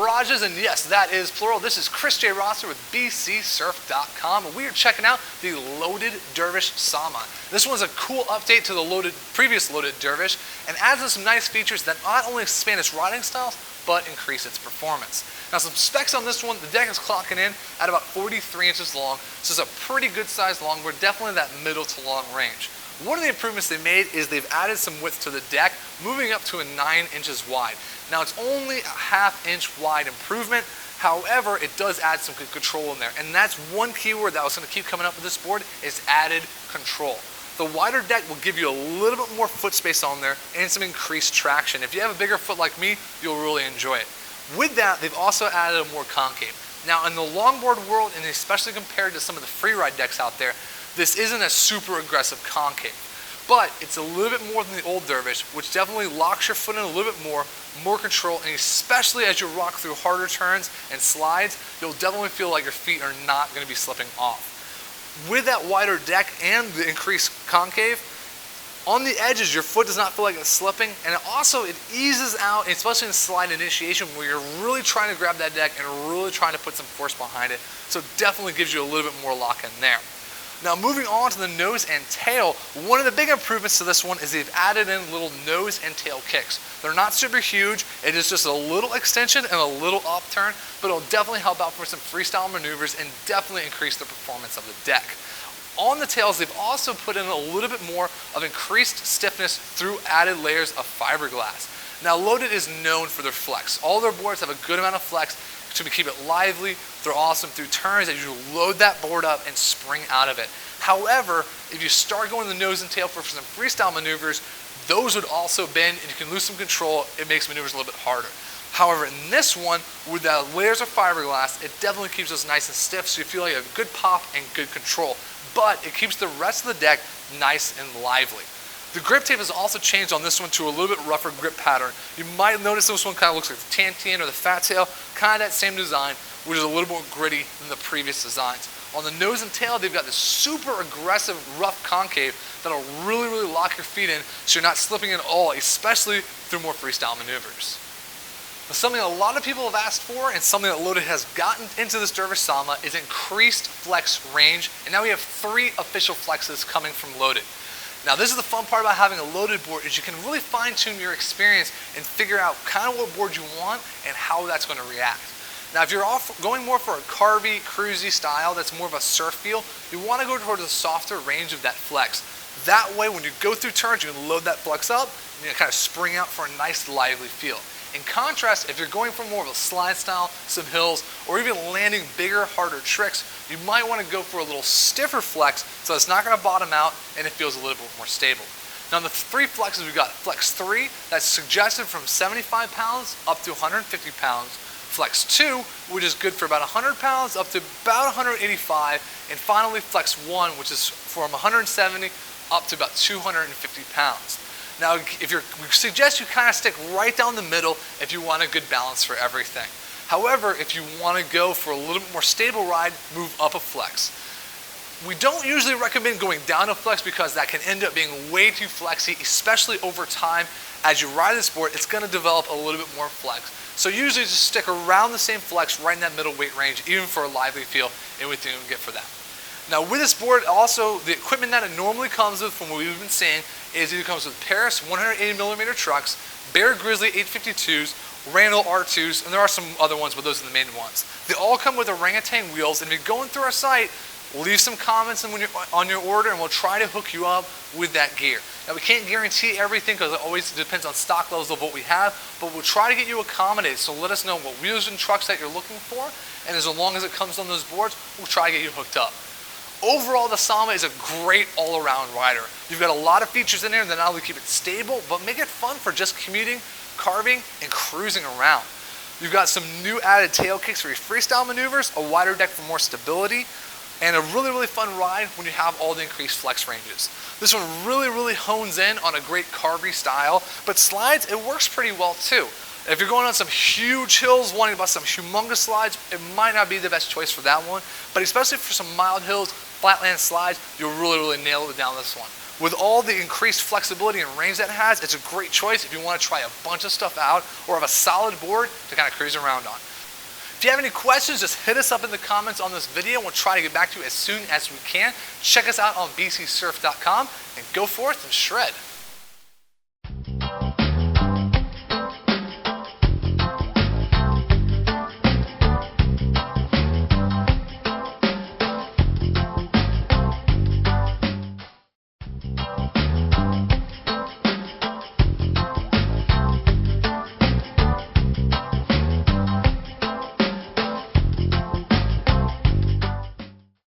barrages? And yes, that is plural. This is Chris J. Rosser with bcsurf.com, and we are checking out the loaded Dervish Sama. This one's a cool update to the previous loaded Dervish, and adds in some nice features that not only expand its riding styles, but increase its performance. Now, some specs on this one: the deck is clocking in at about 43 inches long, so it's a pretty good sized longboard, definitely that middle to long range. One of the improvements they made is they've added some width to the deck, moving up to a 9 inches wide. Now, it's only a ½ inch wide improvement. However, it does add some good control in there, and that's one keyword that was going to keep coming up with this board, is added control. The wider deck will give you a little bit more foot space on there and some increased traction. If you have a bigger foot like me, you'll really enjoy it. With that, they've also added a more concave. Now, in the longboard world, and especially compared to some of the freeride decks out there, this isn't a super aggressive concave, but it's a little bit more than the old Dervish, which definitely locks your foot in a little bit more control, and especially as you rock through harder turns and slides, you'll definitely feel like your feet are not going to be slipping off. With that wider deck and the increased concave, on the edges, your foot does not feel like it's slipping, and it eases out, especially in slide initiation, where you're really trying to grab that deck and really trying to put some force behind it, so it definitely gives you a little bit more lock in there. Now, moving on to the nose and tail, one of the big improvements to this one is they've added in little nose and tail kicks. They're not super huge, it is just a little extension and a little upturn, but it'll definitely help out for some freestyle maneuvers and definitely increase the performance of the deck. On the tails, they've also put in a little bit more of increased stiffness through added layers of fiberglass. Now, Loaded is known for their flex. All their boards have a good amount of flex to keep it lively. They're awesome through turns as you load that board up and spring out of it. However, if you start going the nose and tail for some freestyle maneuvers, those would also bend, and you can lose some control. It makes maneuvers a little bit harder. However, in this one, with the layers of fiberglass, it definitely keeps us nice and stiff, so you feel like you have good pop and good control. But it keeps the rest of the deck nice and lively. The grip tape has also changed on this one to a little bit rougher grip pattern. You might notice this one kind of looks like the Tantian or the Fat Tail, kind of that same design, which is a little more gritty than the previous designs. On the nose and tail, they've got this super aggressive rough concave that'll really lock your feet in, so you're not slipping at all, especially through more freestyle maneuvers. Now, something a lot of people have asked for, and something that Loaded has gotten into this Dervish Sama, is increased flex range, and now we have 3 official flexes coming from Loaded. Now, this is the fun part about having a loaded board, is you can really fine-tune your experience and figure out kind of what board you want and how that's going to react. Now, if you're going more for a carvy, cruisy style that's more of a surf feel, you want to go towards the softer range of that flex. That way, when you go through turns, you can load that flex up and you kind of spring out for a nice, lively feel. In contrast, if you're going for more of a slide style, some hills, or even landing bigger, harder tricks, you might want to go for a little stiffer flex so it's not going to bottom out and it feels a little bit more stable. Now, the 3 flexes, we've got Flex 3, that's suggested from 75 pounds up to 150 pounds. Flex 2, which is good for about 100 pounds up to about 185. And finally, Flex 1, which is from 170 up to about 250 pounds. Now, we suggest you kind of stick right down the middle if you want a good balance for everything. However, if you want to go for a little bit more stable ride, move up a flex. We don't usually recommend going down a flex because that can end up being way too flexy, especially over time. As you ride this board, it's going to develop a little bit more flex. So usually just stick around the same flex right in that middle weight range, even for a lively feel, and we think we can get for that. Now, with this board, also, the equipment that it normally comes with, from what we've been seeing, is either comes with Paris 180mm trucks, Bear Grizzly 852s, Randall R2s, and there are some other ones, but those are the main ones. They all come with orangutan wheels, and if you're going through our site, leave some comments on your order, and we'll try to hook you up with that gear. Now, we can't guarantee everything because it always depends on stock levels of what we have, but we'll try to get you accommodated. So let us know what wheels and trucks that you're looking for, and as long as it comes on those boards, we'll try to get you hooked up. Overall, the Sama is a great all-around rider. You've got a lot of features in there that not only keep it stable, but make it fun for just commuting, carving, and cruising around. You've got some new added tail kicks for your freestyle maneuvers, a wider deck for more stability, and a really fun ride when you have all the increased flex ranges. This one really hones in on a great carvy style, but slides, it works pretty well too. If you're going on some huge hills, wanting to bust some humongous slides, it might not be the best choice for that one, but especially for some mild hills, flatland slides, you'll really nail it down this one. With all the increased flexibility and range that it has, it's a great choice if you want to try a bunch of stuff out or have a solid board to kind of cruise around on. If you have any questions, just hit us up in the comments on this video. We'll try to get back to you as soon as we can. Check us out on bcsurf.com and go forth and shred.